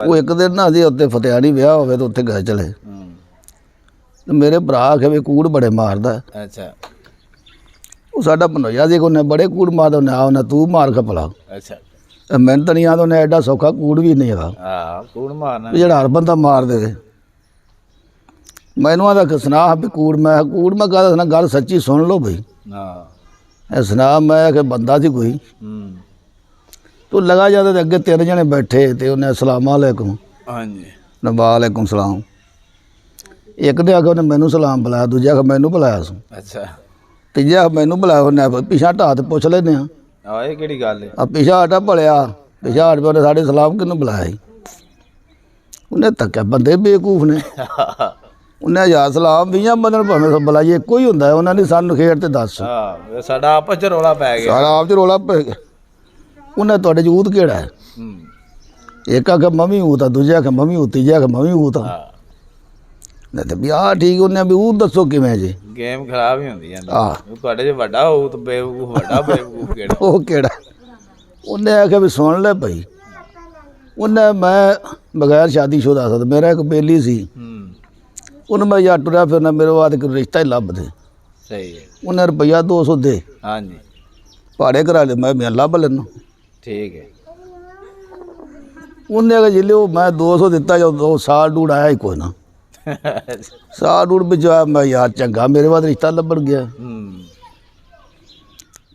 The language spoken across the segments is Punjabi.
ਉਹ ਇੱਕ ਦਿਨ ਨਾ ਜੀ ਉੱਤੇ ਫਤਿਆਣੀ ਵਿਆਹ ਹੋਵੇ ਤਾਂ ਉੱਥੇ ਗਏ ਚਲੇ ਤੇ ਮੇਰੇ ਭਰਾ ਆਖੇ ਵੀ ਕੂੜ ਬੜੇ ਮਾਰਦਾ। ਅੱਛਾ। ਉਹ ਸਾਡਾ ਭਨੋਈਆ ਸੀ ਉਹਨੇ ਬੜੇ ਕੂੜ ਮਾਰਦਾ। ਉਹਨੇ ਆ ਉਹਨੇ ਤੂੰ ਮਾਰ ਖਪਲਾ। ਅੱਛਾ। ਮੈਨੂੰ ਤਾਂ ਨਹੀਂ ਆਉਂਦਾ। ਉਹਨੇ ਐਡਾ ਸੌਖਾ ਕੂੜ ਵੀ ਨਹੀਂ ਹੈਗਾ। ਹਾਂ ਕੂੜ ਮਾਰਨਾ ਜਿਹੜਾ ਹਰ ਬੰਦਾ ਮਾਰ ਦੇਵੇ। ਮੈਨੂੰ ਆਂਦਾ ਸੁਣਾ ਵੀ ਕੂੜ ਮੈਂ ਕਹਦਾ ਸੁਣਾ ਗੱਲ ਸੱਚੀ ਸੁਣ ਲਓ ਬਈ। ਹਾਂ ਇਹ ਸੁਣਾ ਮੈਂ ਕਿ ਬੰਦਾ ਸੀ ਕੋਈ ਤੂੰ ਲਗਾ ਜਾਂਦਾ ਤੇ ਅੱਗੇ 3 ਜਣੇ ਬੈਠੇ ਤੇ ਉਹਨੇ ਅਸਲਾਮ ਅਲੈਕੁਮ। ਹਾਂਜੀ। ਵਾਲੇਕੁਮ ਸਲਾਮ। ਇੱਕ ਨੇ ਆ ਕੇ ਉਹਨੇ ਮੈਨੂੰ ਸਲਾਮ ਬੁਲਾਇਆ, ਦੂਜਾ ਕਿ ਮੈਨੂੰ ਬੁਲਾਇਆ ਸੀ। ਅੱਛਾ। ਤੀਜਾ ਮੈਨੂੰ ਬੁਲਾਇਆ। ਉਹਨੇ ਪਿਛਾ ਢਾਹ ਤੇ ਪੁੱਛ ਲੈਂਦੇ ਆ ਇਹ ਕਿਹੜੀ ਗੱਲ ਹੈ? ਆ ਪਿਛਾ ਹਟਾ ਭਲਿਆ ਪਿਛਾ ਹਟ ਪੇ ਉਹਨੇ ਸਾਡੇ ਸਲਾਮ ਕਿਹਨੂੰ ਬੁਲਾਇਆ ਸੀ। ਉਹਨੇ ਤੱਕਿਆ ਬੰਦੇ ਬੇਵਕੂਫ ਨੇ। ਉਹਨੇ ਯਾਰ ਸਲਾਮ 20 ਬੰਦਿਆਂ ਨੂੰ ਭਾਵੇਂ ਬੁਲਾਈਏ ਇੱਕੋ ਹੀ ਹੁੰਦਾ। ਉਹਨਾਂ ਨੇ ਸਾਨੂੰ ਖੇਡ ਤੇ ਦੱਸ। ਹਾਂ ਸਾਡਾ ਆਪਸ ਚ ਰੌਲਾ ਪੈ ਗਿਆ। ਸਾਡਾ ਆਪ ਚ ਰੌਲਾ ਪੈ ਗਿਆ। ਉਹਨੇ ਤੁਹਾਡੇ ਯੂਥ ਕਿਹੜਾ ਹੈ? ਇੱਕ ਆਖੇ ਮੰਮੀ ਹੂਤ ਆ, ਦੂਜਾ ਆਖੇ ਮੰਮੀ ਹੂਤ, ਤੀਜਾ ਆਖੇ ਮੰਮੀ ਹੂਤ ਆ। ਨਹੀਂ ਤੇ ਵੀ ਆਹ ਠੀਕ। ਉਹਨੇ ਵੀ ਉਹ ਦੱਸੋ ਕਿਵੇਂ ਜੀ ਗੇਮ ਖਰਾਬ ਹੀ ਹੁੰਦੀ ਹੈ। ਤੁਹਾਡੇ ਜੇ ਵੱਡਾ ਹੋਊ ਤਾਂ ਬੇਵਕੂਫ ਵੱਡਾ ਬੇਵਕੂਫ ਕਿਹੜਾ? ਉਹ ਕਿਹੜਾ? ਉਹਨੇ ਆਖਿਆ ਵੀ ਸੁਣ ਲੈ ਭਾਈ। ਉਹਨੇ ਮੈਂ ਬਗੈਰ ਸ਼ਾਦੀशुदा ਸੀ। ਮੇਰਾ ਇੱਕ ਬੇਲੀ ਸੀ। ਉਹਨੂੰ ਮੈਂ ਯਾਰ ਟੁਰਿਆ ਫਿਰਨਾ ਮੇਰੇ ਬਾਅਦ ਇੱਕ ਰਿਸ਼ਤਾ ਹੀ ਲੱਭ ਦੇ। ਸਹੀ ਹੈ। ਉਹਨੇ ਰੁਪਈਆ 200 ਦੇ। ਹਾਂਜੀ। ਭਾੜੇ ਕਰਾ ਲੈ। ਮੈਂ ਲੱਭ ਲੈਨੂੰ। ਠੀਕ ਹੈ। ਉਹਨੇ ਅਗਰ ਜਿਲੇ ਉਹ ਮੈਂ 200 ਦਿੱਤਾ ਜਦੋਂ ਸਾਲ ਡੂੜ ਆਇਆ ਹੀ ਕੋਈ ਨਾ। ਸਾਲ ਡੂੜ ਵਿੱਚ ਮੈਂ ਯਾਰ ਚੰਗਾ ਮੇਰੇ ਬਾਅਦ ਰਿਸ਼ਤਾ ਲੱਭਣ ਗਿਆ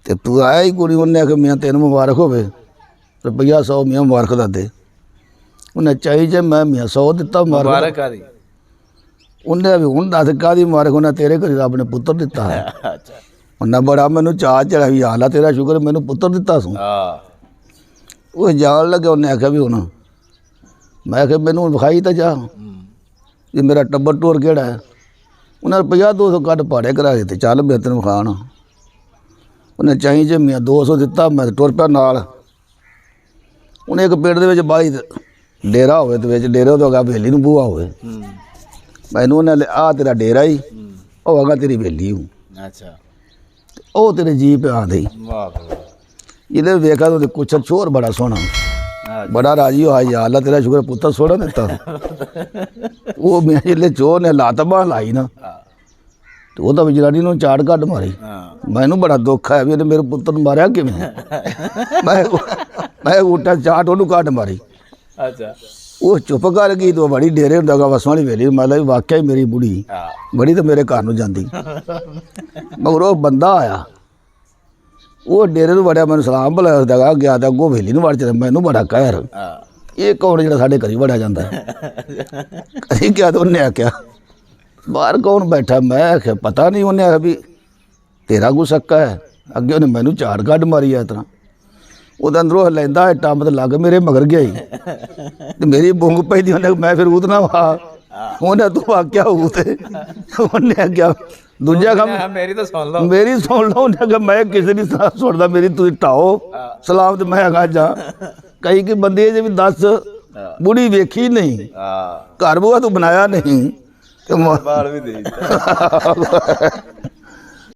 ਤੇ ਤੂੰ ਆਇਆ ਹੀ ਕੁੜੀ। ਉਹਨੇ ਆਖਿਆ ਮੀਆਂ ਤੈਨੂੰ ਮੁਬਾਰਕ ਹੋਵੇ। ਰੁਪਈਆ 100 ਮੀਆਂ ਮੁਬਾਰਕ ਦਾ ਦੇ। ਉਹਨੇ ਚਾਹੀ ਜੇ ਮੈਂ ਮੀਆਂ 100 ਦਿੱਤਾ ਮੁਬਾਰਕ ਕਾਦੀ। ਉਹਨੇ ਵੀ ਹੁਣ ਦੱਸ ਕਾਹਦੀ ਮੁਬਾਰਕ? ਉਹਨੇ ਤੇਰੇ ਘਰੇ ਰੱਬ ਨੇ ਪੁੱਤਰ ਦਿੱਤਾ ਹੈ। ਉਹਨੇ ਬੜਾ ਮੈਨੂੰ ਚਾਅ ਚੜਿਆ ਵੀ ਹਾਲਾ ਤੇਰਾ ਸ਼ੁਕਰ ਮੈਨੂੰ ਪੁੱਤਰ ਦਿੱਤਾ ਸੂ। ਉਹ ਜਾਣ ਲੱਗੇ। ਉਹਨੇ ਆਖਿਆ ਵੀ ਹੁਣ ਮੈਂ ਆਖਿਆ ਮੈਨੂੰ ਵਿਖਾਈ ਤਾਂ ਜਾ ਵੀ ਮੇਰਾ ਟੱਬਰ ਟੋਰ ਕਿਹੜਾ ਹੈ। ਉਹਨਾਂ ਰੁਪਈਆ 200 ਕੱਢ ਭਾੜੇ ਕਰਾ ਦਿੱਤੇ। ਚੱਲ ਮੈਂ ਤੈਨੂੰ ਵਿਖਾਣ। ਉਹਨੇ ਚਾਹੀ ਜੇ ਮੀਆਂ 200 ਦਿੱਤਾ। ਮੈਂ ਟੁਰ ਪਿਆ ਨਾਲ। ਉਹਨੇ ਇੱਕ ਪਿੰਡ ਦੇ ਵਿੱਚ ਬਾਈ ਡੇਰਾ ਹੋਵੇ ਤੇ ਵਿੱਚ ਡੇਰੇ ਤੋਂ ਅਗਾ ਹਵੇਲੀ ਨੂੰ ਬੂਹਾ ਹੋਵੇ। ਮੈਨੂੰ ਉਹਨੇ ਆ ਤੇਰਾ ਡੇਰਾ ਹੀ ਉਹ ਅਗਾ ਤੇਰੀ ਹਵੇਲੀ ਹੂੰ। ਅੱਛਾ। ਉਹ ਤੇਰੇ ਜੀਪ ਆਂਦੇ ਇਹਦੇ ਵੇਖਾ ਤਾਂ ਕੁਛ ਚੋਰ ਬੜਾ ਸੋਹਣਾ ਬੜਾ ਰਾਜੀ ਹੋਇਆ ਯਾਰ ਅੱਲਾ ਤੇਰਾ ਸ਼ੁਕਰ ਪੁੱਤਰ ਸੋਹਣਾ ਦਿੱਤਾ। ਉਹ ਮੈਂ ਜਿਹੜੇ ਚੋਰ ਨੇ ਲੱਤ ਬਾਂਹ ਲਾਈ ਨਾ ਤੇ ਉਹ ਤਾਂ ਜਨਾਨੀ ਨੂੰ ਚਾੜ ਕੱਢ ਮਾਰੀ। ਮੈਨੂੰ ਬੜਾ ਦੁੱਖ ਹੈ ਵੀ ਇਹਨੇ ਮੇਰੇ ਪੁੱਤਰ ਨੂੰ ਮਾਰਿਆ ਕਿਵੇਂ। ਮੈਂ ਉਲਟਾ ਚਾਟ ਉਹਨੂੰ ਕੱਢ ਮਾਰੀ। ਅੱਛਾ। ਉਹ ਚੁੱਪ ਕਰ ਗਈ। ਤੂੰ ਬੜੀ ਡੇਰੇ ਹੁੰਦਾ ਗਾ ਵਸੋਂ ਵਾਲੀ ਵੇਲੀ। ਮੈਂ ਵਾਕਿਆ ਹੀ ਮੇਰੀ ਬੁੜੀ ਬੜੀ ਤਾਂ ਮੇਰੇ ਘਰ ਨੂੰ ਜਾਂਦੀ। ਮਗਰ ਉਹ ਬੰਦਾ ਆਇਆ। ਉਹ ਡੇਰੇ ਨੂੰ ਵੜਿਆ। ਮੈਨੂੰ ਸਲਾਮ ਬੁਲਾਇਆ ਗਿਆ ਤਾਂ ਅੱਗੋਂ ਹਵੇਲੀ ਨੂੰ ਵੜ ਚਲਿਆ। ਮੈਨੂੰ ਬੜਾ ਕਹਿਰ ਇਹ ਕੌਣ ਜਿਹੜਾ ਸਾਡੇ ਘਰੀ ਵੜਿਆ ਜਾਂਦਾ। ਅਸੀਂ ਕਿਹਾ ਤਾਂ ਉਹਨੇ ਆਖਿਆ ਬਾਹਰ ਕੌਣ ਬੈਠਾ? ਮੈਂ ਆਖਿਆ ਪਤਾ ਨਹੀਂ। ਉਹਨੇ ਆਖਿਆ ਵੀ ਤੇਰਾ ਕੋਈ ਸਕਾ ਹੈ? ਅੱਗੇ ਉਹਨੇ ਮੈਨੂੰ ਝਾੜ ਕੱਢ ਮਾਰੀ ਆ ਇਸ ਤਰ੍ਹਾਂ। ਉਹਦੇ ਅੰਦਰੋਂ ਲੈਂਦਾ ਟੰਬ ਤੇ ਲੱਗ ਮੇਰੇ ਮਗਰ ਗਿਆ ਹੀ ਤੇ ਮੇਰੀ ਬੁੰਗ ਪੈਂਦੀ। ਉਹਨੇ ਮੈਂ ਫਿਰ ਉਹਦੇ ਨਾਲ ਉਹਨੇ ਤੂੰ ਆਖਿਆ ਹੋਊ ਤੇ ਉਹਨੇ ਆਖਿਆ ਦੂਜਾ ਕੰਮ ਮੇਰੀ ਤਾਂ ਸੁਣ ਲਓ ਮੇਰੀ ਸੁਣ ਲਓ। ਉਹਨੇ ਆਖਿਆ ਮੈਂ ਕਿਸੇ ਦੀ ਸੁਣਦਾ ਮੇਰੀ ਤੁਸੀਂ ਢਾਓ ਸਲਾਮ ਤੇ ਮੈਂ ਹੈਗਾ ਜਾ। ਕਈ ਕਿ ਬੰਦੇ ਜੇ ਵੀ ਦੱਸ ਬੁੜੀ ਵੇਖੀ ਨਹੀਂ ਘਰ ਬੂਆ ਤੂੰ ਬਣਾਇਆ ਨਹੀਂ ਤੇ ਬਾਲ ਵੀ ਦੇ